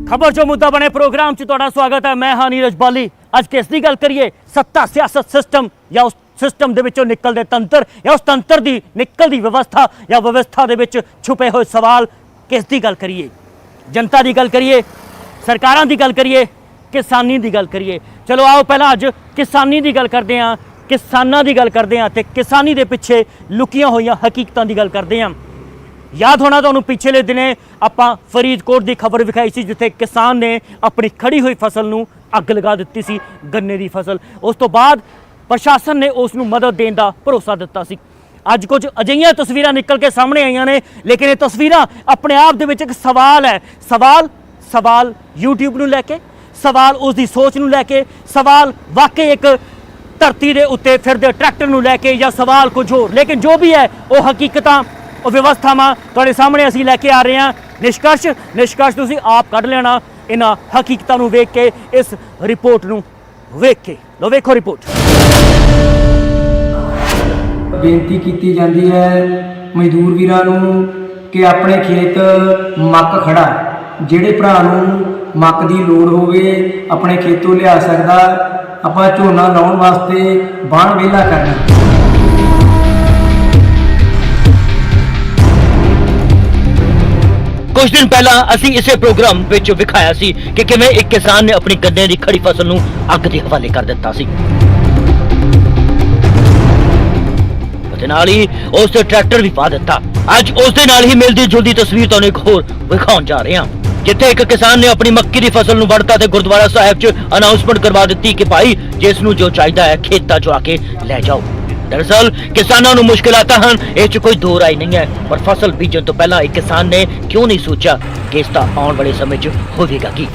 खबर जो मुद्दा बने प्रोग्राम च तुहाडा स्वागत है। मैं हाँ नीरज बाली। अज किस दी गल करिए? सत्ता सियासत सिस्टम या उस सिस्टम दे विचों निकलदे तंत्र या उस तंत्र दी निकलदी व्यवस्था या व्यवस्था दे विच छुपे हुए सवाल। किस दी गल करिए? जनता दी गल करिए, सरकारां दी गल करिए, किसानी दी गल करिए? चलो आओ पहला अज किसानी दी गल करदे हां, किसानां दी गल करदे हां ते किसानी दे पिछे लुकियां होईयां हकीकतां दी गल करदे हां। याद होना तुहानूं पिछले दिने आपां फरीदकोट की खबर विखाई सी जिथे किसान ने अपनी खड़ी हुई फसल नूं अग लगा दित्ती सी, गन्ने की फसल। उस तो बाद प्रशासन ने उसनूं मदद देने का भरोसा दिता सी। अज कुछ अजिहियां तस्वीरां निकल के सामने आईयां ने, लेकिन ये तस्वीरां अपने आप दे विच एक सवाल है। सवाल यूट्यूब नूं लैके, सवाल उसकी सोच नूं लैके, सवाल वाकई एक धरती के उत्ते फिरदे ट्रैक्टर नूं लैके, या सवाल कुछ होर। लेकिन जो भी है वो हकीकतां और व्यवस्थावां तुहाडे सामने असीं लैके आ रहे हैं। निष्कर्ष तुसीं आप कढ लेना इन्हां हकीकतां नूं वेख के, इस रिपोर्ट नूं वेख के। लो वेखो रिपोर्ट। बेनती की जाती है मजदूर वीरां नूं कि अपने खेत मक्क खड़ा, जिहड़े भरा नूं मक्क की लोड़ होवे अपने खेतों लिया सकदा, आपां झोना लाउण वास्ते बाण वेला करना। कुछ दिन पहला असी इसे प्रोग्राम विच विखाया सी कि किवें एक किसान ने अपनी गन्ने की खड़ी फसल नूं अग दे हवाले कर दिता सी। उहदे नाल ही उस ते ट्रैक्टर भी पा दिता। अज उस दे नाल ही मिलदी जुलदी तस्वीर तुहानूं एक होर विखाउण जा रहे हां, जिथे एक किसान ने अपनी मक्की की फसल नूं वढ़ता ते गुरुद्वारा साहिब च अनाउंसमेंट करवा दी कि भाई जिस नूं जो चाहिदा है खेतां चों आके लै जाओ। दरअसल किसानों को मुश्किलात हैं, इस कोई दो राय नहीं है, पर फसल बीजन तो पहला एक किसान ने क्यों नहीं सोचा कि इसका आने वाले समय च होगा की।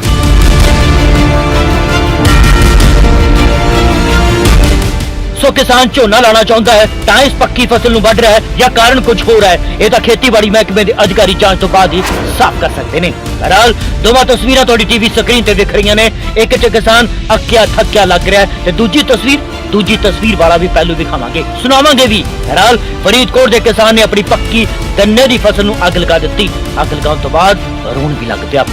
सो किसान झोना लाना चाहता है तां इस पक्की फसल नूं वढ़ रहा है, या कारण कुछ हो रहा है? यह खेतीबाड़ी महकमे के अधिकारी जांच तो बाद ही साफ कर सकते हैं। बहरहाल दोवां तस्वीरां तुहाडी टीवी स्क्रीन ते दिख रही ने। एक च किसान अक्या थक्या लग रहा है, दूजी तस्वीर वाला भी पहलू दिखावांगे, सुनावांगे भी। बहरहाल फरीदकोट के किसान ने अपनी पक्की गन्ने की फसल नूं अग लगा दी। अग लगाने तो बाद रोण भी लग पिया।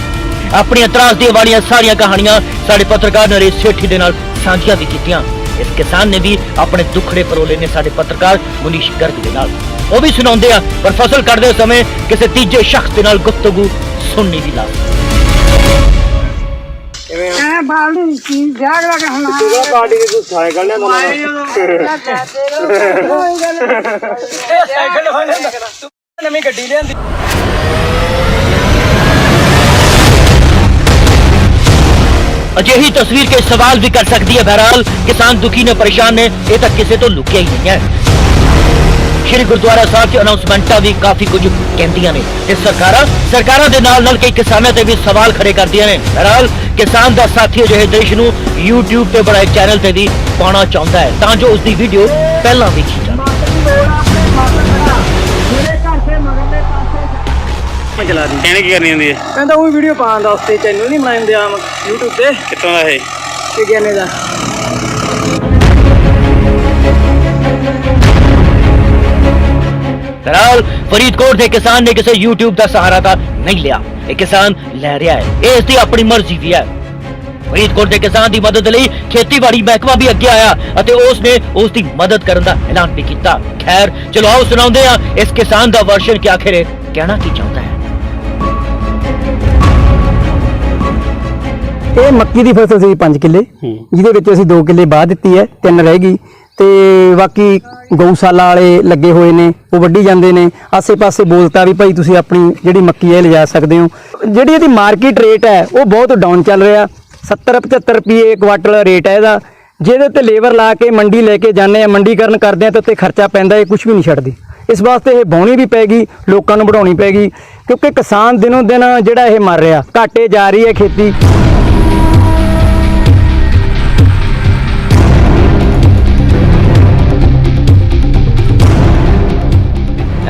अपनी त्रासदी वालियां सारियां कहानियां साडे पत्रकार नरेश सेठी दे नाल साझियां भी कीतियां। इस किसान ने भी अपने दुखड़े परोले ने साडे पत्रकार मुनीश गर्ग दे नाल वो भी सुनाउंदे आ, पर फसल कटदे समय किसी तीजे शख्स दे नाल गुफ्तगू सुननी भी ला। अजिही तस्वीर के सवाल भी कर सकती है। बहरहाल किसान दुखी ने, परेशान ने, ये तक किसी तो लुकिया ही नहीं है। श्री गुरुद्वारा साहब की अनाउंसमेंटा भी काफी कुछ कहंदियां ने ते सरकारां दे नाल कई किसानां ते भी सवाल खड़े करदियां ने। बहरहाल किसान दा साथी अजिहे दृश्य नूं यूट्यूब ते बनाए चैनल ते भी पाउणा चाहुंदा है तां जो उसदी वीडियो पहलां वेखी जाए। चला दी कहने की करनी होंदी है, कहंदा वो वीडियो पाउण दा उसते चैनल नहीं बनाए हुंदे आम YouTube ते। कित्थों दा है कि गन्ने दा? बहरहाल फरीदकोट के किसान ने किसी यूट्यूब का सहारा था नहीं लिया, एक किसान ले रहा है, ये इसकी अपनी मर्जी भी है। फरीदकोट के किसान की मदद लई खेतीबाड़ी महकमा भी अगे आया और उसने उसकी मदद करने का ऐलान भी किया। खैर चलो आओ सुनाउंदे आ इस किसान का वर्शन कि आखिर कहना की चाहता है। ਇਹ ਮੱਕੀ ਦੀ ਫਸਲ ਸੀ 5 ਕਿੱਲੇ, ਜਿਹਦੇ ਵਿੱਚ ਅਸੀਂ 2 ਕਿੱਲੇ ਬਾਹ ਦਿੱਤੀ ਹੈ, 3 ਰਹਿ ਗਈ ਤੇ ਬਾਕੀ ਗਊਸ਼ਾਲਾ ਵਾਲੇ ਲੱਗੇ ਹੋਏ ਨੇ, ਉਹ ਵੱਢੀ ਜਾਂਦੇ ਨੇ। ਆਸੇ-ਪਾਸੇ ਬੋਲਤਾ ਵੀ ਭਾਈ ਤੁਸੀਂ ਆਪਣੀ ਜਿਹੜੀ ਮੱਕੀ ਹੈ ਲਿਜਾ ਸਕਦੇ ਹੋ। ਜਿਹੜੀ ਇਹਦੀ ਮਾਰਕੀਟ ਰੇਟ ਹੈ ਉਹ ਬਹੁਤ ਡਾਊਨ ਚੱਲ ਰਿਹਾ, 70-75 ਰੁਪਏ ਕੁਆਟਲ ਰੇਟ ਹੈ ਇਹਦਾ। ਜਿਹਦੇ ਤੇ ਲੇਬਰ ਲਾ ਕੇ ਮੰਡੀ ਲੈ ਕੇ ਜਾਂਦੇ ਆ, ਮੰਡੀਕਰਨ ਕਰਦੇ ਆ ਤੇ ਉੱਤੇ ਖਰਚਾ ਪੈਂਦਾ, ਇਹ ਕੁਝ ਵੀ ਨਹੀਂ ਛੱਡਦੀ। ਇਸ ਵਾਸਤੇ ਇਹ ਬਾਉਣੀ ਵੀ ਪੈ ਗਈ, ਲੋਕਾਂ ਨੂੰ ਵਧਾਉਣੀ ਪੈ ਗਈ, ਕਿਉਂਕਿ ਕਿਸਾਨ ਦਿਨੋਂ ਦਿਨ ਜਿਹੜਾ ਇਹ ਮਰ ਰਿਹਾ, ਘਾਟੇ ਜਾ ਰਹੀ ਹੈ ਖੇਤੀ।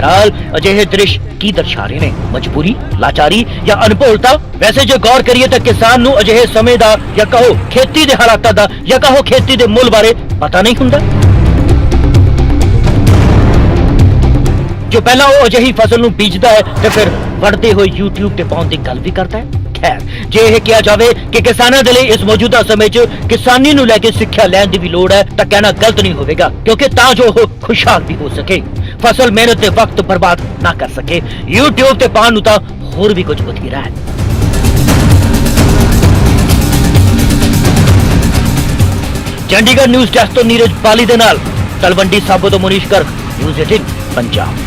बहरहाल अजिहे दृश्य की दर्शा रहे हैं? मजबूरी, लाचारी या अनभोलता? वैसे जो गौर करिए तो किसान नूं अजिहे समय दा या कहो खेती दे हालातां दा या कहो खेती दे मुल बारे पता नहीं हुंदा। ਜੋ ਪਹਿਲਾਂ ਉਹ ਅਜਿਹੀ ਫਸਲ ਨੂੰ ਬੀਜਦਾ ਹੈ ਤੇ ਫਿਰ ਵੱਢਦੇ ਹੋਏ YouTube ਤੇ ਪਾਉਣ ਦੀ ਗੱਲ ਵੀ ਕਰਦਾ ਹੈ। ਖੈਰ, ਜੇ ਇਹ ਕਿਹਾ ਜਾਵੇ ਕਿ ਕਿਸਾਨਾਂ ਦੇ ਲਈ ਇਸ ਮੌਜੂਦਾ ਸਮੇਂ 'ਚ ਕਿਸਾਨੀ ਨੂੰ ਲੈ ਕੇ ਸਿੱਖਿਆ ਲੈਣ ਦੀ ਵੀ ਲੋੜ ਹੈ ਤਾਂ ਕਹਿਣਾ ਗਲਤ ਨਹੀਂ ਹੋਵੇਗਾ, ਕਿਉਂਕਿ ਤਾਂ ਜੋ ਉਹ ਖੁਸ਼ਹਾਲ ਵੀ ਹੋ ਸਕੇ, ਫਸਲ ਮਿਹਨਤ ਤੇ ਵਕਤ ਬਰਬਾਦ ਨਾ ਕਰ ਸਕੇ। YouTube ਤੇ ਪਾਉਣ ਨੂੰ ਤਾਂ ਹੋਰ ਵੀ ਕੁਝ ਬਥੇਰਾ ਹੈ। ਚੰਡੀਗੜ੍ਹ ਨਿਊਜ਼ ਡੈਸਕ ਤੋਂ ਨੀਰਜ ਬਾਲੀ ਦੇ ਨਾਲ ਤਲਵੰਡੀ ਸਾਬੋ ਤੋਂ ਮਨੀਸ਼ ਗਰਗ, ਨਿਊਜ਼ 18 ਪੰਜਾਬ।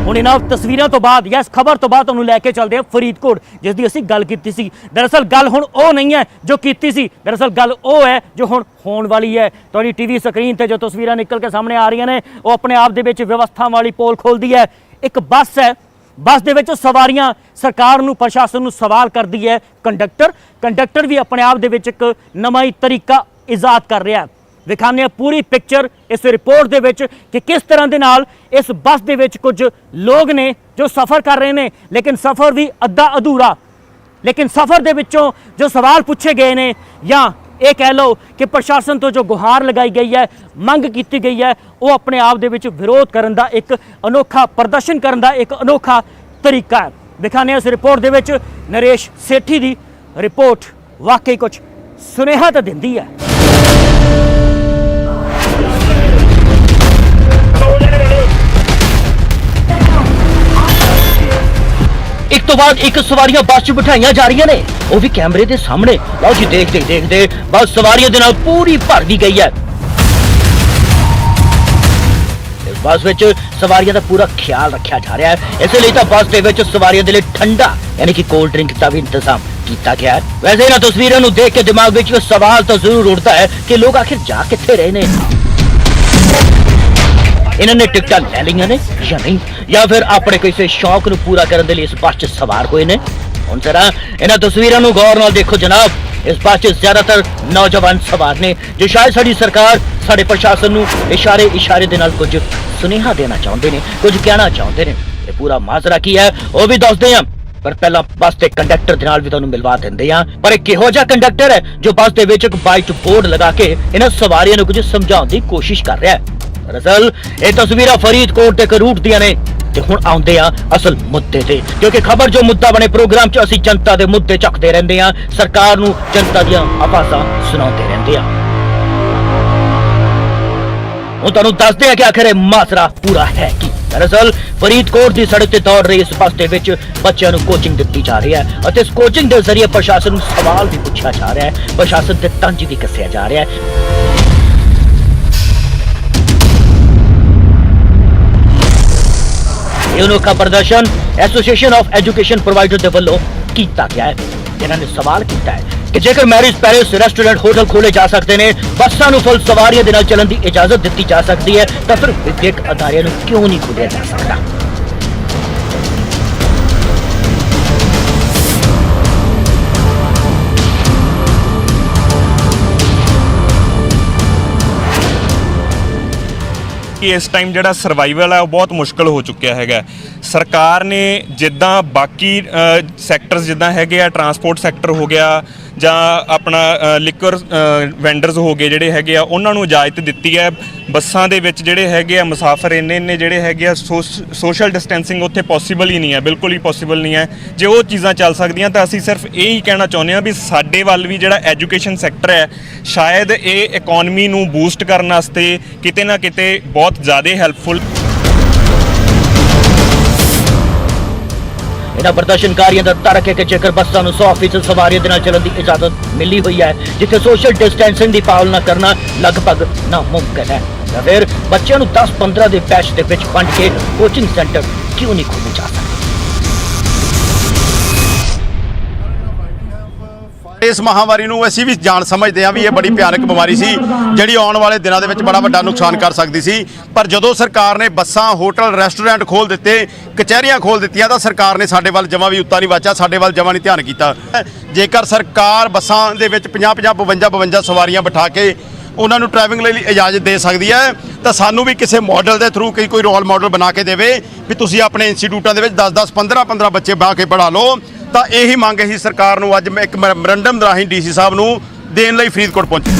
ਹੁਣ ਇਹਨਾਂ ਤਸਵੀਰਾਂ ਤੋਂ ਬਾਅਦ ਜਾਂ ਇਸ ਖਬਰ ਤੋਂ ਬਾਅਦ ਤੁਹਾਨੂੰ ਲੈ ਕੇ ਚੱਲਦੇ ਹਾਂ ਫਰੀਦਕੋਟ, ਜਿਸ ਦੀ ਅਸੀਂ ਗੱਲ ਕੀਤੀ ਸੀ। ਦਰਅਸਲ ਗੱਲ ਹੁਣ ਉਹ ਨਹੀਂ ਹੈ ਜੋ ਕੀਤੀ ਸੀ, ਦਰਅਸਲ ਗੱਲ ਉਹ ਹੈ ਜੋ ਹੁਣ ਹੋਣ ਵਾਲੀ ਹੈ। ਤੁਹਾਡੀ ਟੀਵੀ ਸਕਰੀਨ ਤੇ ਜੋ ਤਸਵੀਰਾਂ ਨਿਕਲ ਕੇ ਸਾਹਮਣੇ ਆ ਰਹੀਆਂ ਨੇ ਉਹ ਆਪਣੇ ਆਪ ਦੇ ਵਿੱਚ ਵਿਵਸਥਾ ਵਾਲੀ ਪੋਲ ਖੋਲਦੀ ਹੈ। ਇੱਕ ਬੱਸ ਹੈ, ਬੱਸ ਦੇ ਵਿੱਚ ਸਵਾਰੀਆਂ ਸਰਕਾਰ ਨੂੰ, ਪ੍ਰਸ਼ਾਸਨ ਨੂੰ ਸਵਾਲ ਕਰਦੀ ਹੈ। ਕੰਡਕਟਰ ਵੀ ਆਪਣੇ ਆਪ ਦੇ ਵਿੱਚ ਇੱਕ ਨਵਾਂ ਹੀ ਤਰੀਕਾ ਇਜਾਦ ਕਰ ਰਿਹਾ ਹੈ। ਦਿਖਾਉਂਦੇ ਹਾਂ ਪੂਰੀ ਪਿਕਚਰ ਇਸ ਰਿਪੋਰਟ ਦੇ ਵਿੱਚ ਕਿ ਕਿਸ ਤਰ੍ਹਾਂ ਦੇ ਨਾਲ ਇਸ ਬੱਸ ਦੇ ਵਿੱਚ ਕੁਝ ਲੋਕ ਨੇ ਜੋ ਸਫ਼ਰ ਕਰ ਰਹੇ ਨੇ, ਲੇਕਿਨ ਸਫ਼ਰ ਵੀ ਅੱਧਾ ਅਧੂਰਾ। ਲੇਕਿਨ ਸਫ਼ਰ ਦੇ ਵਿੱਚੋਂ ਜੋ ਸਵਾਲ ਪੁੱਛੇ ਗਏ ਨੇ ਜਾਂ ਇਹ ਕਹਿ ਲਓ ਕਿ ਪ੍ਰਸ਼ਾਸਨ ਤੋਂ ਜੋ ਗੁਹਾਰ ਲਗਾਈ ਗਈ ਹੈ, ਮੰਗ ਕੀਤੀ ਗਈ ਹੈ, ਉਹ ਆਪਣੇ ਆਪ ਦੇ ਵਿੱਚ ਵਿਰੋਧ ਕਰਨ ਦਾ ਇੱਕ ਅਨੋਖਾ ਪ੍ਰਦਰਸ਼ਨ ਕਰਨ ਦਾ ਇੱਕ ਅਨੋਖਾ ਤਰੀਕਾ ਹੈ। ਦਿਖਾਉਂਦੇ ਹਾਂ ਇਸ ਰਿਪੋਰਟ ਦੇ ਵਿੱਚ ਨਰੇਸ਼ ਸੇਠੀ ਦੀ ਰਿਪੋਰਟ ਵਾਕਈ ਕੁਝ ਸੁਨੇਹਾ ਤਾਂ ਦਿੰਦੀ ਹੈ। ਇੱਕ ਤੋਂ ਬਾਅਦ ਇੱਕ ਸਵਾਰੀਆਂ ਬੱਸ 'ਚ ਬਿਠਾਈਆਂ ਜਾ ਰਹੀਆਂ ਨੇ, ਉਹ ਵੀ ਕੈਮਰੇ ਦੇ ਸਾਹਮਣੇ। ਲਓ ਜੀ, ਦੇਖਦੇ ਬੱਸ ਸਵਾਰੀਆਂ ਦੇ ਨਾਲ ਪੂਰੀ ਭਰ ਵੀ ਗਈ ਹੈ। ਇਸ ਬੱਸ ਵਿੱਚ ਸਵਾਰੀਆਂ ਦਾ ਪੂਰਾ ਖਿਆਲ ਰੱਖਿਆ ਜਾ ਰਿਹਾ ਹੈ, ਇਸੇ ਲਈ ਤਾਂ ਬੱਸ ਦੇ ਵਿੱਚ ਸਵਾਰੀਆਂ ਦੇ ਲਈ ਠੰਡਾ ਯਾਨੀ ਕਿ ਕੋਲਡ ਡਰਿੰਕ ਦਾ ਵੀ ਇੰਤਜ਼ਾਮ ਕੀਤਾ ਗਿਆ ਹੈ। ਵੈਸੇ ਇਹਨਾਂ ਤਸਵੀਰਾਂ ਨੂੰ ਦੇਖ ਕੇ ਦਿਮਾਗ ਵਿੱਚ ਇੱਕ ਸਵਾਲ ਤਾਂ ਜ਼ਰੂਰ ਉੱਠਦਾ ਹੈ ਕਿ ਲੋਕ ਆਖਿਰ ਜਾ ਕਿੱਥੇ ਰਹੇ ਨੇ। ਇਹਨਾਂ ਨੇ ਟਿਕਟਾਂ ਲੈ ਲਈਆਂ ਨੇ ਜਾਂ ਨਹੀਂ, ਜਾਂ ਫਿਰ ਆਪਣੇ ਕਿਸੇ ਸ਼ੌਕ ਨੂੰ ਪੂਰਾ ਕਰਨ ਦੇ ਲਈ ਇਸ ਬੱਸ 'ਚ ਸਵਾਰ ਹੋਏ ਨੇ। ਹੁਣ ਜ਼ਰਾ ਇਹਨਾਂ ਤਸਵੀਰਾਂ ਨੂੰ ਗੌਰ ਨਾਲ ਦੇਖੋ ਜਨਾਬ। ਇਸ ਬੱਸ 'ਚ ਜ਼ਿਆਦਾਤਰ ਨੌਜਵਾਨ ਸਵਾਰ ਨੇ ਜੋ ਸ਼ਾਇਦ ਸਾਡੀ ਸਰਕਾਰ, ਸਾਡੇ ਪ੍ਰਸ਼ਾਸਨ ਨੂੰ ਇਸ਼ਾਰੇ ਦੇ ਨਾਲ ਕੁਝ ਸੁਨੇਹਾ ਦੇਣਾ ਚਾਹੁੰਦੇ ਨੇ, ਕੁਝ ਕਹਿਣਾ ਚਾਹੁੰਦੇ ਨੇ। ਇਹ ਪੂਰਾ ਮਾਜਰਾ ਕੀ ਹੈ ਉਹ ਵੀ ਦੱਸਦੇ ਹਾਂ, ਪਰ ਪਹਿਲਾਂ ਬੱਸ ਦੇ ਕੰਡਕਟਰ ਦੇ ਨਾਲ ਵੀ ਤੁਹਾਨੂੰ ਮਿਲਵਾ ਦਿੰਦੇ ਹਾਂ। ਪਰ ਇਹ ਕਿਹੋ ਜਿਹਾ ਕੰਡਕਟਰ ਹੈ ਜੋ ਬੱਸ ਦੇ ਵਿੱਚ ਇੱਕ ਵਾਈਟ ਬੋਰਡ ਲਗਾ ਕੇ ਇਹਨਾਂ ਸਵਾਰੀਆਂ ਨੂੰ ਕੁਝ ਸਮਝਾਉਣ ਦੀ ਕੋਸ਼ਿਸ਼ ਕਰ ਰਿਹਾ ਹੈ। ਦਰਅਸਲ ਇਹ ਤਸਵੀਰਾਂ ਫਰੀਦਕੋਟ ਦੇ ਇੱਕ ਰੂਟ ਦੀਆਂ ਨੇ। ਤੇ ਹੁਣ ਆਉਂਦੇ ਆ ਅਸਲ ਮੁੱਦੇ ਤੇ, ਕਿਉਂਕਿ ਖਬਰ ਜੋ ਮੁੱਦਾ ਬਣੇ ਪ੍ਰੋਗਰਾਮ 'ਚ ਅਸੀਂ ਜਨਤਾ ਦੇ ਮੁੱਦੇ ਚੱਕਦੇ ਰਹਿੰਦੇ ਆ, ਸਰਕਾਰ ਨੂੰ ਜਨਤਾ ਦੀਆਂ ਆਵਾਜ਼ਾਂ ਸੁਣਾਉਂਦੇ ਰਹਿੰਦੇ ਆ। ਹੁਣ ਤੁਹਾਨੂੰ ਦੱਸਦੇ ਆ ਕਿ ਆਖਿਰ ਇਹ ਮਾਸਰਾ ਪੂਰਾ ਹੈ ਕੀ। ਦਰਅਸਲ ਫਰੀਦਕੋਟ ਦੀ ਸੜਕ ਤੇ ਦੌੜ ਰਹੀ ਇਸ ਬੱਸ ਦੇ ਵਿੱਚ ਬੱਚਿਆਂ ਨੂੰ ਕੋਚਿੰਗ ਦਿੱਤੀ ਜਾ ਰਹੀ ਹੈ ਅਤੇ ਇਸ ਕੋਚਿੰਗ ਦੇ ਜ਼ਰੀਏ ਪ੍ਰਸ਼ਾਸਨ ਨੂੰ ਸਵਾਲ ਵੀ ਪੁੱਛਿਆ ਜਾ ਰਿਹਾ ਹੈ, ਪ੍ਰਸ਼ਾਸਨ ਤੇ ਤੰਜ ਵੀ ਕੱਸਿਆ ਜਾ ਰਿਹਾ ਹੈ। ਇਹ ਅਨੋਖਾ ਪ੍ਰਦਰਸ਼ਨ ਐਸੋਸੀਏਸ਼ਨ ਆਫ ਐਜੂਕੇਸ਼ਨ ਪ੍ਰੋਵਾਈਡਰ ਦੇ ਵੱਲੋਂ ਕੀਤਾ ਗਿਆ ਹੈ। ਇਹਨਾਂ ਨੇ ਸਵਾਲ ਕੀਤਾ ਹੈ ਕਿ ਜੇਕਰ ਮੈਰਿਜ ਪੈਲੇਸ, ਰੈਸਟੋਰੈਂਟ, ਹੋਟਲ ਖੋਲੇ ਜਾ ਸਕਦੇ ਨੇ, ਬੱਸਾਂ ਨੂੰ ਫੁੱਲ ਸਵਾਰੀਆਂ ਦੇ ਨਾਲ ਚੱਲਣ ਦੀ ਇਜਾਜ਼ਤ ਦਿੱਤੀ ਜਾ ਸਕਦੀ ਹੈ, ਤਾਂ ਫਿਰ ਵਿਦਿਅਕ ਅਦਾਰਿਆਂ ਨੂੰ ਕਿਉਂ ਨਹੀਂ ਖੋਲ੍ਹਿਆ ਜਾ ਸਕਦਾ। ਕਿ ਇਸ ਟਾਈਮ ਜਿਹੜਾ ਸਰਵਾਈਵਲ ਹੈ ਉਹ ਬਹੁਤ ਮੁਸ਼ਕਲ ਹੋ ਚੁੱਕਿਆ ਹੈਗਾ। ਸਰਕਾਰ ਨੇ ਜਿੱਦਾਂ ਬਾਕੀ ਸੈਕਟਰਸ ਜਿੱਦਾਂ ਹੈਗੇ ਆ, ਟਰਾਂਸਪੋਰਟ ਸੈਕਟਰ ਹੋ ਗਿਆ ਜਾਂ ਆਪਣਾ ਲਿਕਰ ਵੈਂਡਰਸ ਹੋ ਗਏ ਜਿਹੜੇ ਹੈਗੇ ਆ, ਉਹਨਾਂ ਨੂੰ ਇਜਾਜ਼ਤ ਦਿੱਤੀ ਹੈ। ਬੱਸਾਂ ਦੇ ਵਿੱਚ ਜਿਹੜੇ ਹੈਗੇ ਆ ਮੁਸਾਫਰ ਇੰਨੇ ਜਿਹੜੇ ਹੈਗੇ ਆ, ਸੋਸ਼ਲ ਡਿਸਟੈਂਸਿੰਗ ਉੱਥੇ ਪੋਸੀਬਲ ਹੀ ਨਹੀਂ ਹੈ, ਬਿਲਕੁਲ ਹੀ ਪੋਸੀਬਲ ਨਹੀਂ ਹੈ। ਜੇ ਉਹ ਚੀਜ਼ਾਂ ਚੱਲ ਸਕਦੀਆਂ ਤਾਂ ਅਸੀਂ ਸਿਰਫ ਇਹ ਹੀ ਕਹਿਣਾ ਚਾਹੁੰਦੇ ਹਾਂ ਵੀ ਸਾਡੇ ਵੱਲ ਵੀ ਜਿਹੜਾ ਐਜੂਕੇਸ਼ਨ ਸੈਕਟਰ ਹੈ, ਸ਼ਾਇਦ ਇਹ ਇਕਨੋਮੀ ਨੂੰ ਬੂਸਟ ਕਰਨ ਵਾਸਤੇ ਕਿਤੇ ਨਾ ਕਿਤੇ ਬਹੁਤ ਜ਼ਿਆਦਾ ਹੈਲਪਫੁਲ। ਇਹਨਾਂ ਪ੍ਰਦਰਸ਼ਨਕਾਰੀਆਂ ਦਾ ਤਰਕ ਹੈ ਕਿ ਜੇਕਰ ਬੱਸਾਂ ਨੂੰ 100% ਸਵਾਰੀਆਂ ਦੇ ਨਾਲ ਚੱਲਣ ਦੀ ਇਜਾਜ਼ਤ ਮਿਲੀ ਹੋਈ ਹੈ, ਜਿੱਥੇ ਸੋਸ਼ਲ ਡਿਸਟੈਂਸਿੰਗ ਦੀ ਪਾਲਣਾ ਕਰਨਾ ਲਗਭਗ ਨਾਮੁਮਕਿਨ ਹੈ, ਤਾਂ ਫਿਰ ਬੱਚਿਆਂ ਨੂੰ 10-15 ਦੇ ਬੈਚ ਦੇ ਵਿੱਚ ਵੰਡ ਕੇ ਕੋਚਿੰਗ ਸੈਂਟਰ ਕਿਉਂ ਨਹੀਂ ਖੋਲ੍ਹੇ ਜਾ ਸਕਦੇ। ਇਸ ਮਹਾਮਾਰੀ ਨੂੰ ਅਸੀਂ ਵੀ ਜਾਣ ਸਮਝਦੇ ਹਾਂ ਵੀ ਇਹ ਬੜੀ ਭਿਆਨਕ ਬਿਮਾਰੀ ਸੀ ਜਿਹੜੀ ਆਉਣ ਵਾਲੇ ਦਿਨਾਂ ਦੇ ਵਿੱਚ ਬੜਾ ਵੱਡਾ ਨੁਕਸਾਨ ਕਰ ਸਕਦੀ ਸੀ। ਪਰ ਜਦੋਂ ਸਰਕਾਰ ਨੇ ਬੱਸਾਂ, ਹੋਟਲ, ਰੈਸਟੋਰੈਂਟ ਖੋਲ੍ਹ ਦਿੱਤੇ, ਕਚਹਿਰੀਆਂ ਖੋਲ੍ਹ ਦਿੱਤੀਆਂ ਤਾਂ ਸਰਕਾਰ ਨੇ ਸਾਡੇ ਵੱਲ ਜਮਾਂ ਵੀ ਉੱਤਾ ਨਹੀਂ ਵਾਚਿਆ, ਸਾਡੇ ਵੱਲ ਜਮਾਂ ਨਹੀਂ ਧਿਆਨ ਕੀਤਾ। ਜੇਕਰ ਸਰਕਾਰ ਬੱਸਾਂ ਦੇ ਵਿੱਚ 50-50, 52-52 ਸਵਾਰੀਆਂ ਬਿਠਾ ਕੇ ਉਹਨਾਂ ਨੂੰ ਡਰਾਈਵਿੰਗ ਲਈ ਇਜਾਜ਼ਤ ਦੇ ਸਕਦੀ ਹੈ, ਤਾਂ ਸਾਨੂੰ ਵੀ ਕਿਸੇ ਮਾਡਲ ਦੇ ਥਰੂ ਕੋਈ ਰੋਲ ਮਾਡਲ ਬਣਾ ਕੇ ਦੇਵੇ ਵੀ ਤੁਸੀਂ ਆਪਣੇ ਇੰਸਟੀਟਿਊਟਾਂ ਦੇ ਵਿੱਚ 10-10 15-15 ਬੱਚੇ ਬਹਾ ਕੇ ਪੜ੍ਹਾ ਲਓ। ਤਾਂ ਇਹੀ ਮੰਗ ਅਸੀਂ ਸਰਕਾਰ ਨੂੰ ਅੱਜ ਮੈਂ ਇੱਕ ਮੈਮੋਰੰਡਮ ਰਾਹੀਂ ਡੀਸੀ ਸਾਹਿਬ ਨੂੰ ਦੇਣ ਲਈ ਫਰੀਦਕੋਟ ਪਹੁੰਚੇ।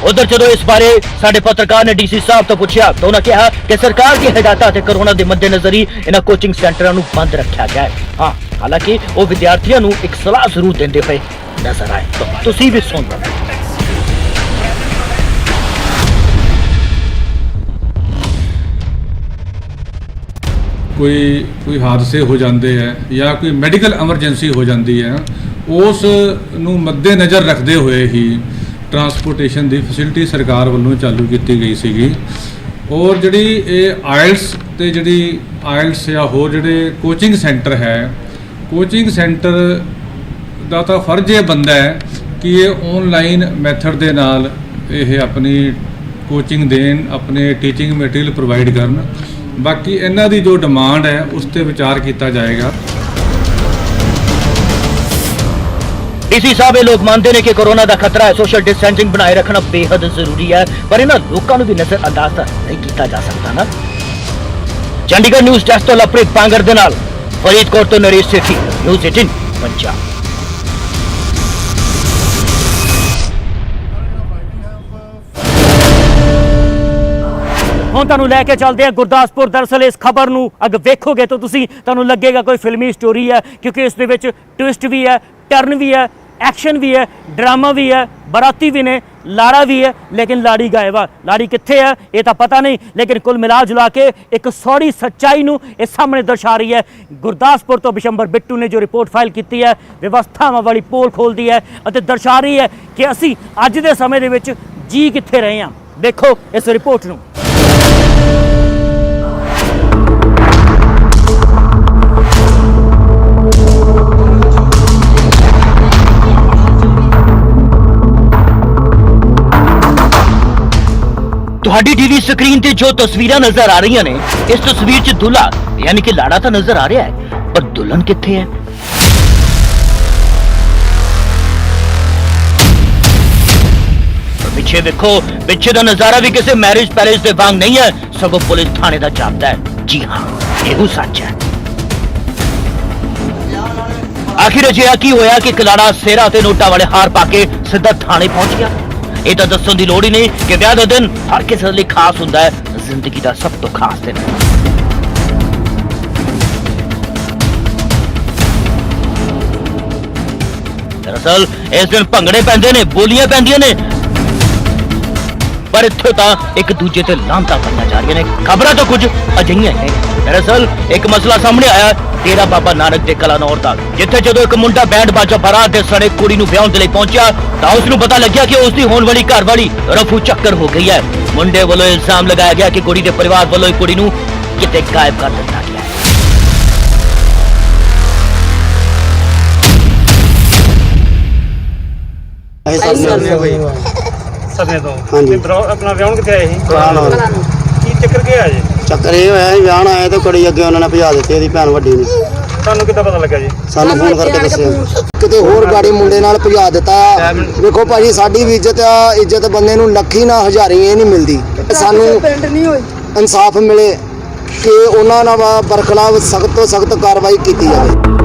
उधर जो इस बारे साडे पत्रकार ने डीसी साहब तो पूछा तो उन्होंने कहा कि सरकार की हिदायतां ते कोरोना के मद्देनजर ही इन्हां कोचिंग सेंटरां नूं बंद रखा गया है। हाँ, हालांकि वो विद्यार्थियों नूं एक सलाह जरूर देंदे हुए नजर आए, तो तुसीं भी सुन लो। कोई हादसे हो जाते हैं या कोई मैडिकल एमरजेंसी हो जाती है, उस नूं मद्देनज़र रखते हुए ही ट्रांसपोर्टेशन की फैसिलिटी सरकार वालों चालू की गई सी। और जी आयल्स ते जी आयल्स या होर जोड़े कोचिंग सेंटर है, कोचिंग सेंटर का तो फर्ज ये बनता है कि ये ऑनलाइन मैथड के नाल ये अपनी कोचिंग देन, अपने टीचिंग मटीरियल प्रोवाइड करन। बाकी इन्हां दी जो डिमांड है उस पर विचार किया जाएगा। डीसी साहब ये लोग मानते हैं कि कोरोना का खतरा है, सोशल डिस्टेंसिंग बनाए रखना बेहद जरूरी है, पर इन्हां लोगों को भी नजरअंदाज नहीं किया जा सकता ना। चंडीगढ़ न्यूज़ डेस्क तो लवप्रीत पांगर दे नाल फरीदकोट तो नरेश सेठी, न्यूज़ 18 पंजाब। ਹੁਣ ਤੁਹਾਨੂੰ ਲੈ ਕੇ ਚੱਲਦੇ ਆ ਗੁਰਦਾਸਪੁਰ। ਦਰਅਸਲ ਇਸ ਖਬਰ ਨੂੰ ਅਗ ਵੇਖੋਗੇ ਤਾਂ ਤੁਹਾਨੂੰ ਲੱਗੇਗਾ ਕੋਈ ਫਿਲਮੀ ਸਟੋਰੀ ਹੈ, ਕਿਉਂਕਿ ਇਸ ਦੇ ਵਿੱਚ ਟਵਿਸਟ ਵੀ ਹੈ, ਟਰਨ ਵੀ ਹੈ, ਐਕਸ਼ਨ ਵੀ ਹੈ, ਡਰਾਮਾ ਵੀ ਹੈ, ਬਰਾਤੀ ਵੀ ਨੇ, ਲਾੜਾ ਵੀ ਹੈ, ਲੇਕਿਨ ਲਾੜੀ ਗਾਇਬ ਆ। ਲਾੜੀ ਕਿੱਥੇ ਹੈ ਇਹ ਤਾਂ ਪਤਾ ਨਹੀਂ, ਲੇਕਿਨ ਕੁੱਲ ਮਿਲਾ ਜੁਲਾ ਕੇ ਇੱਕ ਸੌੜੀ ਸੱਚਾਈ ਨੂੰ ਇਹ ਸਾਹਮਣੇ ਦਰਸਾ ਰਹੀ ਹੈ। ਗੁਰਦਾਸਪੁਰ ਤੋਂ ਬਿਸ਼ੰਬਰ ਬਿੱਟੂ ਨੇ ਜੋ ਰਿਪੋਰਟ ਫਾਈਲ ਕੀਤੀ ਹੈ, ਵਿਵਸਥਾਵਾਂ ਵਾਲੀ ਪੋਲ ਖੋਲਦੀ ਹੈ ਅਤੇ ਦਰਸਾ ਰਹੀ ਹੈ ਕਿ ਅਸੀਂ ਅੱਜ ਦੇ ਸਮੇਂ ਦੇ ਵਿੱਚ ਜੀ ਕਿੱਥੇ ਰਹੇ ਹਾਂ। ਦੇਖੋ ਇਸ ਰਿਪੋਰਟ ਨੂੰ। ਤੁਹਾਡੀ ਟੀਵੀ ਸਕਰੀਨ ਤੇ ਜੋ ਤਸਵੀਰਾਂ ਨਜ਼ਰ ਆ ਰਹੀਆਂ ਨੇ, ਇਸ ਤਸਵੀਰ 'ਚ ਦੁल्हा ਯਾਨੀ ਕਿ ਲਾੜਾ ਤਾਂ ਨਜ਼ਰ ਆ ਰਿਹਾ ਹੈ, ਪਰ ਦੁਲਹਨ ਕਿੱਥੇ ਹੈ? ਪਿੱਛੇ ਦੇਖੋ, ਪਿੱਛੇ ਦਾ ਨਜ਼ਾਰਾ ਵੀ ਕਿਸੇ ਮੈਰਿਜ ਪੈਲੇਸ ਦੇ ਵਾਂਗ ਨਹੀਂ ਹੈ, ਸਗੋਂ ਪੁਲਿਸ ਥਾਣੇ ਦਾ ਜਾਪਦਾ ਹੈ। ਜੀ ਹਾਂ, ਇਹੋ ਸੱਚ ਹੈ। ਆਖਿਰ ਅਜਿਹਾ ਕੀ ਹੋਇਆ ਕਿ ਕਲਾੜਾ ਸੇਰਾ ਤੇ ਨੋਟਾਂ ਵਾਲੇ ਹਾਰ ਪਾ ਕੇ ਸਿੱਧਾ ਥਾਣੇ ਪਹੁੰਚ ਗਿਆ? ਇਹ ਤਾਂ ਦੱਸਣ ਦੀ ਲੋੜ ਹੀ ਨਹੀਂ ਕਿ ਵਿਆਹ ਦਾ ਦਿਨ ਹਰ ਕਿਸੇ ਲਈ ਖਾਸ ਹੁੰਦਾ ਹੈ, ਜ਼ਿੰਦਗੀ ਦਾ ਸਭ ਤੋਂ ਖਾਸ ਦਿਨ। ਦਰਅਸਲ ਇਸ ਦਿਨ ਭੰਗੜੇ ਪੈਂਦੇ ਨੇ, ਬੋਲੀਆਂ ਪੈਂਦੀਆਂ ਨੇ, ਪਰ ਇੱਥੇ ਤਾਂ ਇੱਕ ਦੂਜੇ ਤੇ ਲਾਂਤਾਂ ਪਾਈਆਂ ਜਾ ਰਹੀਆਂ ਨੇ। ਖਬਰਾਂ ਤਾਂ ਕੁਝ ਅਜਿਹੀਆਂ ਨੇ। ਦਰਅਸਲ ਇੱਕ ਮਸਲਾ ਸਾਹਮਣੇ ਆਇਆ ਡੇਰਾ ਬਾਬਾ ਨਾਨਕ ਦੇ ਕਲਾਨੌਰ ਦਾ, ਜਿੱਥੇ ਜਦੋਂ ਇੱਕ ਮੁੰਡਾ ਬੈਂਡ ਬਾਜਾ ਬਾਰਾਤ ਦੇ ਸਣੇ ਕੁੜੀ ਨੂੰ ਵਿਆਹਣ ਦੇ ਲਈ ਪਹੁੰਚਿਆ ਤਾਂ ਉਸ ਨੂੰ ਪਤਾ ਲੱਗਿਆ ਕਿ ਉਸ ਦੀ ਹੋਣ ਵਾਲੀ ਘਰਵਾਲੀ ਰਫੂ ਚੱਕਰ ਹੋ ਗਈ ਹੈ। ਮੁੰਡੇ ਵੱਲੋਂ ਇਲਜ਼ਾਮ ਲਗਾਇਆ ਗਿਆ ਕਿ ਕੁੜੀ ਦੇ ਪਰਿਵਾਰ ਵੱਲੋਂ ਕੁੜੀ ਨੂੰ ਕਿਤੇ ਗਾਇਬ ਕਰ ਦਿੱਤਾ ਗਿਆ ਹੈ। ਸਭਨੇ ਤੋਂ ਹਾਂਜੀ। ਆਪਣਾ ਵਿਆਹ ਕਿੱਥੇ ਆਏ ਸੀ? ਕੀ ਚੱਕਰ ਕੀ ਆ ਜੀ? ਚੱਕਰ ਇਹ ਹੋਇਆ ਸੀ ਵਿਆਹ ਆਏ ਤੇ ਕੁੜੀ ਅੱਗੇ ਉਹਨਾਂ ਨੇ ਭਜਾ ਦਿੱਤੀ, ਉਹਦੀ ਭੈਣ ਵੱਡੀ ਨੇ। ਤੁਹਾਨੂੰ ਕਿੱਦਾਂ ਪਤਾ ਲੱਗਾ ਜੀ? ਸਾਨੂੰ ਫੋਨ ਕਰਕੇ ਦੱਸਿਆ ਕਿਤੇ ਹੋਰ ਗਾੜੀ ਮੁੰਡੇ ਨਾਲ ਭਜਾ ਦਿੱਤਾ। ਵੇਖੋ ਭਾਜੀ, ਸਾਡੀ ਵੀ ਇੱਜ਼ਤ ਆ, ਇੱਜ਼ਤ ਬੰਦੇ ਨੂੰ ਲੱਖੀ ਨਾ ਹਜ਼ਾਰੀ ਇਹ ਨਹੀਂ ਮਿਲਦੀ। ਸਾਨੂੰ ਇਨਸਾਫ ਮਿਲੇ ਕਿ ਉਹਨਾਂ ਨਾਲ ਬਰਖਲਾਫ ਸਖਤ ਤੋਂ ਸਖਤ ਕਾਰਵਾਈ ਕੀਤੀ ਜਾਵੇ।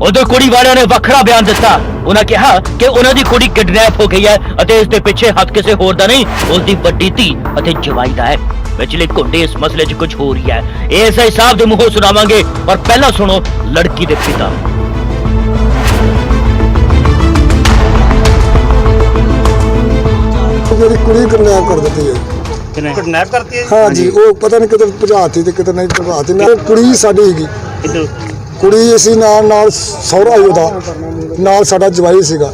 ਉਧਰ ਕੁੜੀ ਵਾਲਿਆਂ ਨੇ ਵੱਖਰਾ ਬਿਆਨ ਦਿੱਤਾ। ਉਹਨਾਂ ਕਿਹਾ ਕਿ ਉਹਨਾਂ ਦੀ ਕੁੜੀ ਕਿਡਨੈਪ ਹੋ ਗਈ ਹੈ ਅਤੇ ਇਸ ਦੇ ਪਿੱਛੇ ਹੱਥ ਕਿਸੇ ਹੋਰ ਦਾ ਨਹੀਂ, ਉਸ ਦੀ ਵੱਡੀ ਧੀ ਅਤੇ ਜਵਾਈ ਦਾ ਹੈ। ਪਿਛਲੇ ਘੰਟੇ ਇਸ ਮਸਲੇ 'ਚ ਕੁਝ ਹੋ ਰਹੀ ਹੈ, ਇਹ ਐਸਆਈ ਸਾਹਿਬ ਦੇ ਮੂੰਹੋਂ ਸੁਣਾਵਾਂਗੇ, ਪਰ ਪਹਿਲਾਂ ਸੁਣੋ ਲੜਕੀ ਦੇ ਪਿਤਾ। ਮੇਰੀ ਕੁੜੀ ਕਿਡਨੈਪ ਕਰ ਦਿੱਤੀ ਹੈ। ਕਿਡਨੈਪ ਕਰਤੀ ਹੈ? ਹਾਂ ਜੀ, ਉਹ ਪਤਾ ਨਹੀਂ ਕਿਤੇ ਭਜਾਤੀ ਤੇ ਕਿਤੇ ਨਹੀਂ ਭਜਾਤੀ। ਉਹ ਕੁੜੀ ਸਾਡੀ ਹੈਗੀ, ਕੁੜੀ ਅਸੀਂ ਨਾਲ ਸਹੁਰਾ ਹੀ ਉਹਦਾ, ਨਾਲ ਸਾਡਾ ਜਵਾਈ ਸੀਗਾ।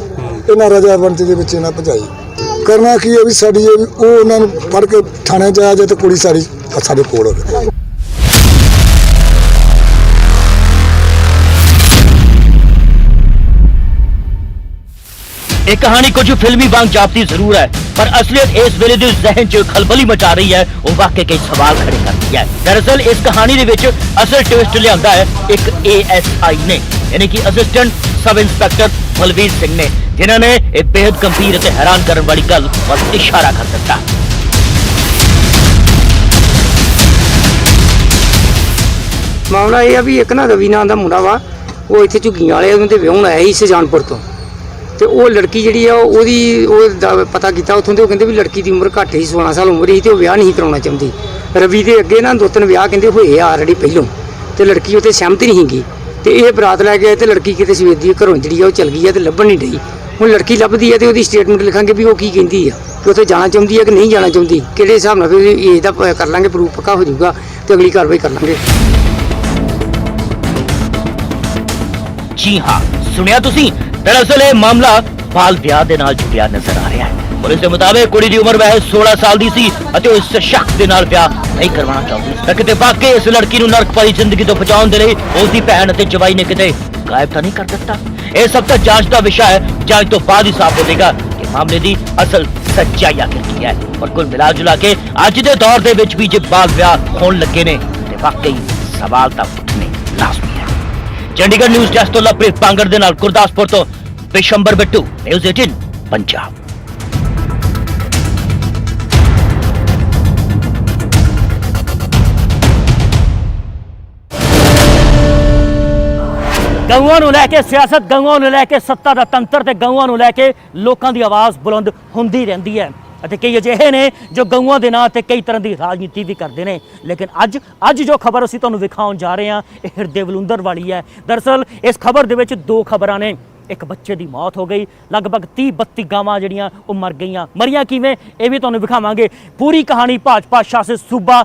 ਇਹਨਾਂ ਰਜਾਮੰਦੀ ਦੇ ਵਿੱਚ ਇਹਨਾਂ ਭਜਾਈ। ਕਰਨਾ ਕੀ ਹੈ ਵੀ ਸਾਡੀ ਉਹ ਉਹਨਾਂ ਨੂੰ ਫੜ ਕੇ ਥਾਣੇ ਜਾਇਆ ਜੇ ਤੇ ਕੁੜੀ ਸਾਡੀ ਸਾਡੇ ਕੋਲ ਹੋਵੇ। ਇਹ ਕਹਾਣੀ ਕੁਝ ਫਿਲਮੀ ਵਾਂਗ ਜਾਪਦੀ ਜ਼ਰੂਰ ਹੈ, ਪਰ ਅਸਲੀਅਤ ਇਸ ਵੇਲੇ ਦੇ ਜ਼ਿਹਨ 'ਚ ਖਲਬਲੀ ਮਚਾ ਰਹੀ ਹੈ। ਉਹ ਵਾਕਈ ਕਈ ਸਵਾਲ ਖੜੇ ਕਰਦੀ ਹੈ। ਦਰਅਸਲ ਇਸ ਕਹਾਣੀ ਦੇ ਵਿੱਚ ਅਸਲ ਟਵਿਸਟ ਲਿਆਂਦਾ ਹੈ ਇੱਕ ASI ਨੇ, ਯਾਨੀ ਕਿ assistant sub inspector Balvir Singh ਨੇ, ਜਿਨ੍ਹਾਂ ਨੇ ਇਹ ਬੇहद ਗੰਭੀਰ ਅਤੇ ਹੈਰਾਨ ਕਰਨ ਵਾਲੀ ਗੱਲ ਵੱਲ ਇਸ਼ਾਰਾ ਕਰ ਦਿੱਤਾ। ਮਾਮਲਾ ਇਹ ਆ ਵੀ ਇੱਕ ਨਾ ਰਵੀ ਨਾਂ ਦਾ ਮੁੰਡਾ ਵਾ, ਉਹ ਇੱਥੇ ਝੁੱਗੀਆਂ ਵਾਲੇ ਉਹਨਾਂ ਦੇ ਵਿਆਹਣ ਆਇਆ ਸੀ ਸੁਜਾਨਪੁਰ ਤੋਂ, ਤੇ ਉਹ ਲੜਕੀ ਜਿਹੜੀ ਆ ਉਹਦਾ ਪਤਾ ਕੀਤਾ ਉੱਥੋਂ ਦੇ। ਉਹ ਕਹਿੰਦੇ ਵੀ ਲੜਕੀ ਦੀ ਉਮਰ ਘੱਟ ਸੀ, 16 ਸਾਲ ਉਮਰ ਸੀ, ਤੇ ਉਹ ਵਿਆਹ ਨਹੀਂ ਕਰਾਉਣਾ ਚਾਹੁੰਦੀ। ਰਵੀ ਦੇ ਅੱਗੇ ਨਾ 2-3 ਵਿਆਹ ਕਹਿੰਦੇ ਹੋਏ ਆ ਆਲਰੇਡੀ ਪਹਿਲੋਂ, ਤੇ ਲੜਕੀ ਉੱਥੇ ਸਹਿਮਤ ਨਹੀਂ ਸੀਗੀ। ਤੇ ਇਹ ਬਰਾਤ ਲੈ ਕੇ ਆਏ ਤੇ ਲੜਕੀ ਕਿਤੇ ਸਵੇਰ ਦੀ ਘਰੋਂ ਜਿਹੜੀ ਆ ਉਹ ਚਲ ਗਈ ਆ ਤੇ ਲੱਭਣ ਨਹੀਂ ਡਈ। ਹੁਣ ਲੜਕੀ ਲੱਭਦੀ ਆ ਤੇ ਉਹਦੀ ਸਟੇਟਮੈਂਟ ਲਿਖਾਂਗੇ ਵੀ ਉਹ ਕੀ ਕਹਿੰਦੀ ਆ, ਕਿ ਉੱਥੇ ਜਾਣਾ ਚਾਹੁੰਦੀ ਆ ਕਿ ਨਹੀਂ ਜਾਣਾ ਚਾਹੁੰਦੀ, ਕਿਹੜੇ ਹਿਸਾਬ ਨਾਲ ਫਿਰ ਏਜ ਦਾ ਕਰ ਲਾਂਗੇ, ਪ੍ਰੂਫ ਪੱਕਾ ਹੋ ਜਾਊਗਾ ਤੇ ਅਗਲੀ ਕਾਰਵਾਈ ਕਰ ਲਾਂਗੇ। ਜੀ ਹਾਂ, ਸੁਣਿਆ ਤੁਸੀਂ, ਦਰਅਸਲ ਇਹ ਮਾਮਲਾ ਬਾਲ ਵਿਆਹ ਦੇ ਨਾਲ ਜੁੜਿਆ ਨਜ਼ਰ ਆ ਰਿਹਾ ਹੈ। ਪੁਲਿਸ ਦੇ ਮੁਤਾਬਕ ਕੁੜੀ ਦੀ ਉਮਰ ਵੈਸੇ 16 ਸਾਲ ਦੀ ਸੀ ਅਤੇ ਉਹ ਇਸ ਸ਼ਖਸ ਦੇ ਨਾਲ ਵਿਆਹ ਨਹੀਂ ਕਰਵਾਉਣਾ ਚਾਹੁੰਦੀ ਸੀ। ਕਿਤੇ ਵਾਕਈ ਇਸ ਲੜਕੀ ਨੂੰ ਨਰਕ ਭਰੀ ਜ਼ਿੰਦਗੀ ਤੋਂ ਬਚਾਉਣ ਦੇ ਲਈ ਉਸਦੀ ਭੈਣ ਅਤੇ ਜਵਾਈ ਨੇ ਕਿਤੇ ਗਾਇਬ ਤਾਂ ਨਹੀਂ ਕਰ ਦਿੱਤਾ। ਇਹ ਸਭ ਤਾਂ ਜਾਂਚ ਦਾ ਵਿਸ਼ਾ ਹੈ। ਜਾਂਚ ਤੋਂ ਬਾਅਦ ਹੀ ਸਾਫ਼ ਹੋਵੇਗਾ ਕਿ ਮਾਮਲੇ ਦੀ ਅਸਲ ਸੱਚਾਈ ਆਖਿਰ ਕੀ ਹੈ। ਪਰ ਕੁੱਲ ਮਿਲਾ ਜੁਲਾ ਕੇ ਅੱਜ ਦੇ ਦੌਰ ਦੇ ਵਿੱਚ ਵੀ ਜੇ ਬਾਲ ਵਿਆਹ ਹੋਣ ਲੱਗੇ ਨੇ ਤੇ ਵਾਕਈ ਸਵਾਲ ਤਾਂ ਉੱਠਣੇ ਲਾਜ਼ਮੀ ਹੈ। ਚੰਡੀਗੜ੍ਹ ਨਿਊਜ਼ ਡੈਸਕ ਤੋਂ ਲਵਪ੍ਰੀਤ ਪਾਂਗੜ ਦੇ ਨਾਲ ਗੁਰਦਾਸਪੁਰ ਤੋਂ ਬਿਸ਼ੰਬਰ ਬਿੱਟੂ, ਨਿਊਜ਼ 18 ਪੰਜਾਬ। ਗਊਆਂ ਨੂੰ ਲੈ ਕੇ ਸਿਆਸਤ, ਗਊਆਂ ਨੂੰ ਲੈ ਕੇ ਸੱਤਾ ਦਾ ਤੰਤਰ ਤੇ ਗਊਆਂ ਨੂੰ ਲੈ ਕੇ ਲੋਕਾਂ ਦੀ ਆਵਾਜ਼ ਬੁਲੰਦ ਹੁੰਦੀ ਰਹਿੰਦੀ ਹੈ। ਅਤੇ ਕਈ ਅਜਿਹੇ ਨੇ ਜੋ ਗਊਆਂ ਦੇ ਨਾਂ ਤੇ ਕਈ ਤਰ੍ਹਾਂ ਦੀ ਰਾਜਨੀਤੀ ਵੀ ਕਰਦੇ ਨੇ। ਲੇਕਿਨ ਅੱਜ ਜੋ ਖਬਰ ਅਸੀਂ ਤੁਹਾਨੂੰ ਵਿਖਾਉਣ ਜਾ ਰਹੇ ਹਾਂ ਇਹ ਹਿਰਦੇ ਬਲੁੰਦਰ ਵਾਲੀ ਹੈ। ਦਰਅਸਲ ਇਸ ਖਬਰ ਦੇ ਵਿੱਚ 2 ਖਬਰਾਂ ਨੇ। ਇੱਕ ਬੱਚੇ ਦੀ ਮੌਤ ਹੋ ਗਈ, ਲਗਭਗ 30-32 ਗਾਵਾਂ ਜਿਹੜੀਆਂ ਉਹ ਮਰ ਗਈਆਂ। ਮਰੀਆਂ ਕਿਵੇਂ ਇਹ ਵੀ ਤੁਹਾਨੂੰ ਵਿਖਾਵਾਂਗੇ। ਪੂਰੀ ਕਹਾਣੀ ਭਾਜਪਾ ਸ਼ਾਸਿਤ ਸੂਬਾ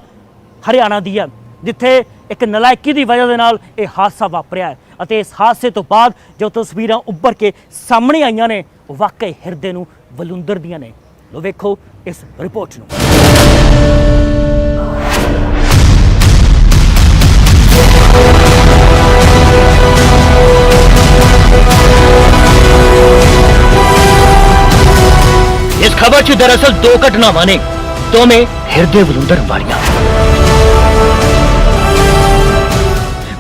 ਹਰਿਆਣਾ ਦੀ ਹੈ, ਜਿੱਥੇ ਇੱਕ ਨਲਾਇਕੀ ਦੀ ਵਜ੍ਹਾ ਦੇ ਨਾਲ ਇਹ ਹਾਦਸਾ ਵਾਪਰਿਆ ਹੈ। ਅਤੇ ਇਸ ਹਾਦਸੇ ਤੋਂ ਬਾਅਦ ਜੋ ਤਸਵੀਰਾਂ ਉੱਭਰ ਕੇ ਸਾਹਮਣੇ ਆਈਆਂ ਨੇ ਉਹ ਵਾਕਈ ਹਿਰਦੇ ਨੂੰ ਬਲੁੰਦਰ ਦੀਆਂ ਨੇ। ਲੋ ਵੇਖੋ ਇਸ ਰਿਪੋਰਟ ਨੂੰ। ਇਸ ਖਬਰ 'ਚ ਦਰਅਸਲ 2 ਘਟਨਾਵਾਂ ਨੇ, ਦੋਵੇਂ ਹਿਰਦੇ ਬਲੁੰਦਰ ਵਾਲੀਆਂ।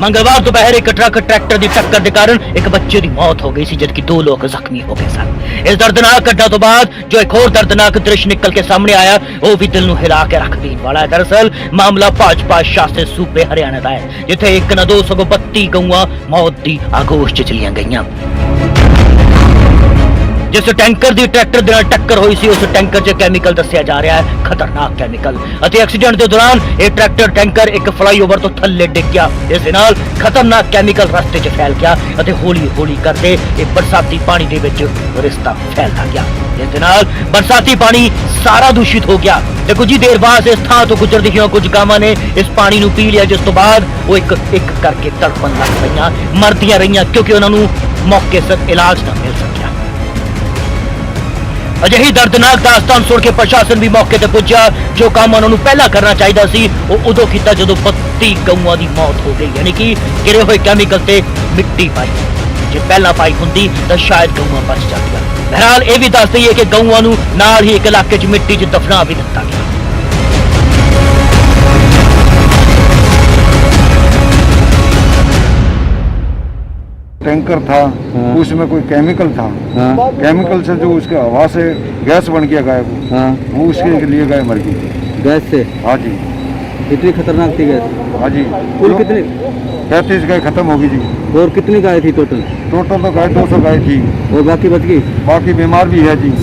ਮੰਗਲਵਾਰ ਦੁਪਹਿਰ ਇੱਕ ਟਰੱਕ ਟਰੈਕਟਰ ਦੀ ਟੱਕਰ ਦੇ ਕਾਰਨ ਇੱਕ ਬੱਚੇ ਦੀ ਮੌਤ ਹੋ ਗਈ ਸੀ, ਜਦਕਿ 2 ਲੋਕ ਜ਼ਖਮੀ ਹੋ ਗਏ ਸਨ। ਇਸ ਦਰਦਨਾਕ ਘਟਨਾ ਤੋਂ ਬਾਅਦ ਜੋ ਇੱਕ ਹੋਰ ਦਰਦਨਾਕ ਦ੍ਰਿਸ਼ ਨਿਕਲ ਕੇ ਸਾਹਮਣੇ ਆਇਆ ਉਹ ਵੀ ਦਿਲ ਨੂੰ ਹਿਲਾ ਕੇ ਰੱਖ ਦੇਣ ਵਾਲਾ ਹੈ। ਦਰਅਸਲ ਮਾਮਲਾ ਭਾਜਪਾ ਸ਼ਾਸਿਤ ਸੂਬੇ ਹਰਿਆਣਾ ਦਾ ਹੈ, ਜਿੱਥੇ ਇੱਕ ਨਾ 2 ਸਗੋਂ 32 ਗਊਆਂ ਮੌਤ ਦੀ ਆਗੋਸ਼ 'ਚ ਚਲੀਆਂ ਗਈਆਂ। ਜਿਸ ਟੈਂਕਰ ਦੀ ਟਰੈਕਟਰ ਦੇ ਨਾਲ ਟੱਕਰ ਹੋਈ ਸੀ ਉਸ ਟੈਂਕਰ 'ਚ ਕੈਮੀਕਲ ਦੱਸਿਆ ਜਾ ਰਿਹਾ ਹੈ, ਖਤਰਨਾਕ ਕੈਮੀਕਲ। ਅਤੇ ਐਕਸੀਡੈਂਟ ਦੇ ਦੌਰਾਨ ਇਹ ਟਰੈਕਟਰ ਟੈਂਕਰ ਇੱਕ ਫਲਾਈਓਵਰ ਤੋਂ ਥੱਲੇ ਡਿੱਗ ਗਿਆ। ਇਸ ਦੇ ਨਾਲ ਖਤਰਨਾਕ ਕੈਮੀਕਲ ਰਸਤੇ 'ਚ ਫੈਲ ਗਿਆ ਅਤੇ ਹੌਲੀ-ਹੌਲੀ ਕਰਦੇ ਇਹ ਬਰਸਾਤੀ ਪਾਣੀ ਦੇ ਵਿੱਚ ਰਿਸ਼ਤਾ ਫੈਲਦਾ ਗਿਆ। ਇਸ ਦੇ ਨਾਲ ਬਰਸਾਤੀ ਪਾਣੀ ਸਾਰਾ ਦੂਸ਼ਿਤ ਹੋ ਗਿਆ ਤੇ ਕੁਝ ਹੀ ਦੇਰ ਬਾਅਦ ਇਸ ਥਾਂ ਤੋਂ ਗੁਜ਼ਰਦੀ ਹੋਈਆਂ ਕੁਝ ਗਾਵਾਂ ਨੇ ਇਸ ਪਾਣੀ ਨੂੰ ਪੀ ਲਿਆ, ਜਿਸ ਤੋਂ ਬਾਅਦ ਉਹ ਇੱਕ ਕਰਕੇ ਤੜਪਣ ਲੱਗ ਪਈਆਂ, ਮਰਦੀਆਂ ਰਹੀਆਂ ਕਿਉਂਕਿ ਉਹਨਾਂ ਨੂੰ ਮੌਕੇ ਸਿਰ ਇਲਾਜ ਨਾ ਮਿਲ ਸਕਿਆ। ਅਜਿਹੀ ਦਰਦਨਾਕ ਦਾਸਤਾਨ ਸੁਣ ਕੇ ਪ੍ਰਸ਼ਾਸਨ ਵੀ ਮੌਕੇ ਤੇ ਪੁੱਜਾ। ਜੋ ਕੰਮ ਉਹਨਾਂ ਨੂੰ ਪਹਿਲਾਂ ਕਰਨਾ ਚਾਹੀਦਾ ਸੀ ਉਹ ਉਦੋਂ ਕੀਤਾ ਜਦੋਂ 32 ਗਊਆਂ ਦੀ ਮੌਤ ਹੋ ਗਈ, ਯਾਨੀ ਕਿ ਗਿਰੇ ਹੋਏ ਕੈਮੀਕਲ ਤੇ ਮਿੱਟੀ ਪਾਈ। ਜੇ ਪਹਿਲਾਂ ਪਾਈ ਹੁੰਦੀ ਤਾਂ ਸ਼ਾਇਦ ਗਊਆਂ ਬਚ ਜਾਂਦੀਆਂ। ਬਹਰਹਾਲ ਇਹ ਵੀ ਦੱਸ ਦਈਏ ਕਿ ਗਊਆਂ ਨੂੰ ਨਾਲ ਹੀ ਇੱਕ ਇਲਾਕੇ 'ਚ ਮਿੱਟੀ 'ਚ ਦਫਨਾ ਵੀ ਦਿੱਤਾ ਗਿਆ। टैंकर था, उसमें कोई केमिकल था। केमिकल से जो उसके हवा से गैस बन गया गाय को, वो उसके लिए गाय मर गई गैस से। हाँ जी, इतनी खतरनाक थी गैस। हाँ जी, कुल कितनी? 35 गाय खत्म होगी जी। और कितनी गाय थी टोटल? टोटल तो गाय 200 गाय थी और बाकी बच गई। बाकी बीमार भी है जी।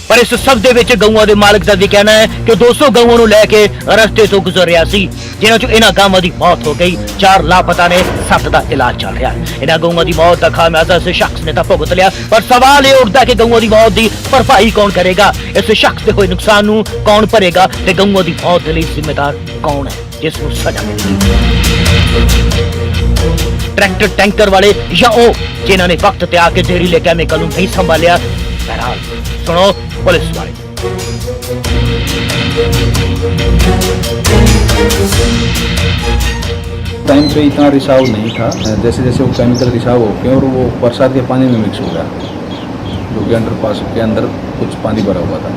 ਪਰ ਇਸ ਸਭ ਦੇ ਵਿੱਚ ਗਊਆਂ ਦੇ ਮਾਲਕ ਦਾ ਵੀ ਕਹਿਣਾ ਹੈ ਕਿ 200 ਗਊਆਂ ਨੂੰ ਲੈ ਕੇ ਰਸਤੇ ਤੋਂ ਗੁਜ਼ਰ ਰਿਹਾ ਸੀ, ਜਿਨ੍ਹਾਂ 'ਚੋਂ ਇਹਨਾਂ ਗਾਵਾਂ ਦੀ ਮੌਤ ਹੋ ਗਈ। 4 ਲਾਪਤਾ ਨੇ, 7 ਦਾ ਇਲਾਜ ਚੱਲ ਰਿਹਾ। ਇਹਨਾਂ ਗਊਆਂ ਦੀ ਮੌਤ ਦਾ ਖਾਮਿਆਜ਼ਾ ਇਸ ਸ਼ਖਸ ਨੇ ਤਾਂ ਭੁਗਤ ਲਿਆ, ਪਰ ਸਵਾਲ ਇਹ ਉੱਠਦਾ ਕਿ ਗਊਆਂ ਦੀ ਮੌਤ ਦੀ ਭਰਪਾਈ ਕੌਣ ਕਰੇਗਾ? ਇਸ ਸ਼ਖਸ ਦੇ ਹੋਏ ਨੁਕਸਾਨ ਨੂੰ ਕੌਣ ਭਰੇਗਾ ਤੇ ਗਊਆਂ ਦੀ ਮੌਤ ਦੇ ਲਈ ਜ਼ਿੰਮੇਦਾਰ ਕੌਣ ਹੈ ਜਿਸ ਨੂੰ ਸਜ਼ਾ ਮਿਲੇਗੀ? ਟਰੈਕਟਰ ਟੈਂਕਰ ਵਾਲੇ ਜਾਂ ਉਹ ਜਿਨ੍ਹਾਂ ਨੇ ਵਕਤ ਤੇ ਆ ਕੇ ਜ਼ਹਿਰੀਲੇ ਕੈਮੀਕਲ ਨੂੰ ਨਹੀਂ ਸੰਭਾਲਿਆ? ਬਹਰਹਾਲ ਸੁਣੋ ਪੁਲਿਸ ਵਾਲੇ। टाइम पे इतना रिसाव नहीं था, जैसे जैसे वो केमिकल रिसाव हो गए और वो बरसात के पानी में मिक्स हो गया, जो कि अंडरपास के अंदर कुछ पानी भरा हुआ था।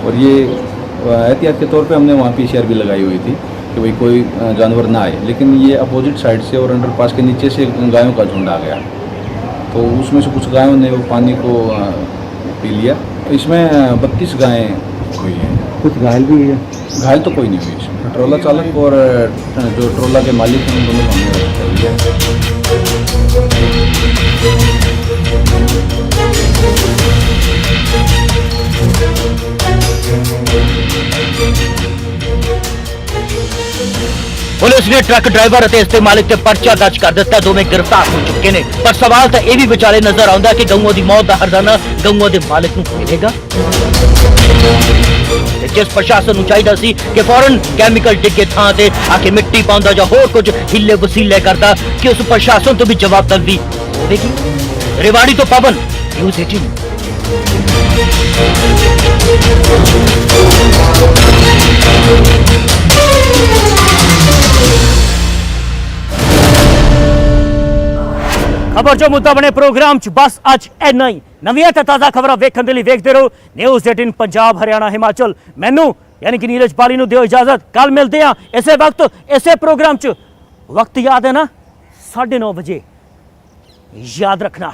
और ये एहतियात के तौर पे हमने वहाँ PCR भी लगाई हुई थी कि भाई कोई जानवर ना आए, लेकिन ये अपोजिट साइड से और अंडरपास के नीचे से गायों का झुंड आ गया, तो उसमें से कुछ गायों ने वो पानी को पी लिया। इसमें 32 गायें हुई हैं। कुछ घायल भी है? घायल तो कोई नहीं हुई इसमें। ट्रोला चालक और जो ट्रोला के मालिक हैं उन दोनों को हमने अरेस्ट कर लिया। ਪੁਲਿਸ ਨੇ ਟਰੱਕ ਡਰਾਈਵਰ ਅਤੇ ਇਸ ਦੇ ਮਾਲਕ ਤੇ ਪਰਚਾ ਦਰਜ ਕਰ ਦਿੱਤਾ। ਦੋਵੇਂ ਗ੍ਰਿਫਤਾਰ ਹੋ ਚੁੱਕੇ ਨੇ, ਪਰ ਸਵਾਲ ਤਾਂ ਇਹ ਵੀ ਵਿਚਾਲੇ ਨਜ਼ਰ ਆਉਂਦਾ ਕਿ ਗਊਆਂ ਦੀ ਮੌਤ ਦਾ ਹਰਜਾਨਾ ਗਊਆਂ ਦੇ ਮਾਲਕ ਨੂੰ ਮਿਲੇਗਾ। ਤੇ ਜਿਸ ਪ੍ਰਸ਼ਾਸਨ ਨੂੰ ਚਾਹੀਦਾ ਸੀ ਕਿ ਫੌਰਨ ਕੈਮੀਕਲ ਡਿੱਗੇ ਥਾਂ ਤੇ ਆ ਕੇ ਮਿੱਟੀ ਪਾਉਂਦਾ ਜਾਂ ਹੋਰ ਕੁਝ ਹਿੱਲੇ ਵਸੀਲੇ ਕਰਦਾ, ਕਿ ਉਸ ਪ੍ਰਸ਼ਾਸਨ ਤੋਂ ਵੀ ਜਵਾਬਦਹਿੀ ਹੋਵੇਗੀ। रेवाड़ी तो पवन, न्यूज़ 18। खबर जो मुद्दा बने प्रोग्राम च बस अज इन्ना ही। नवीं ते ताज़ा खबर वेखण दे लई वेखदे रहो न्यूज़ 18 पंजाब हरियाणा हिमाचल। मैनू यानी कि नीरज बाली नूं दिओ इजाजत। कल मिलते हैं इसे वक्त इसे प्रोग्राम च। वक्त याद है ना 9:30 बजे, याद रखना।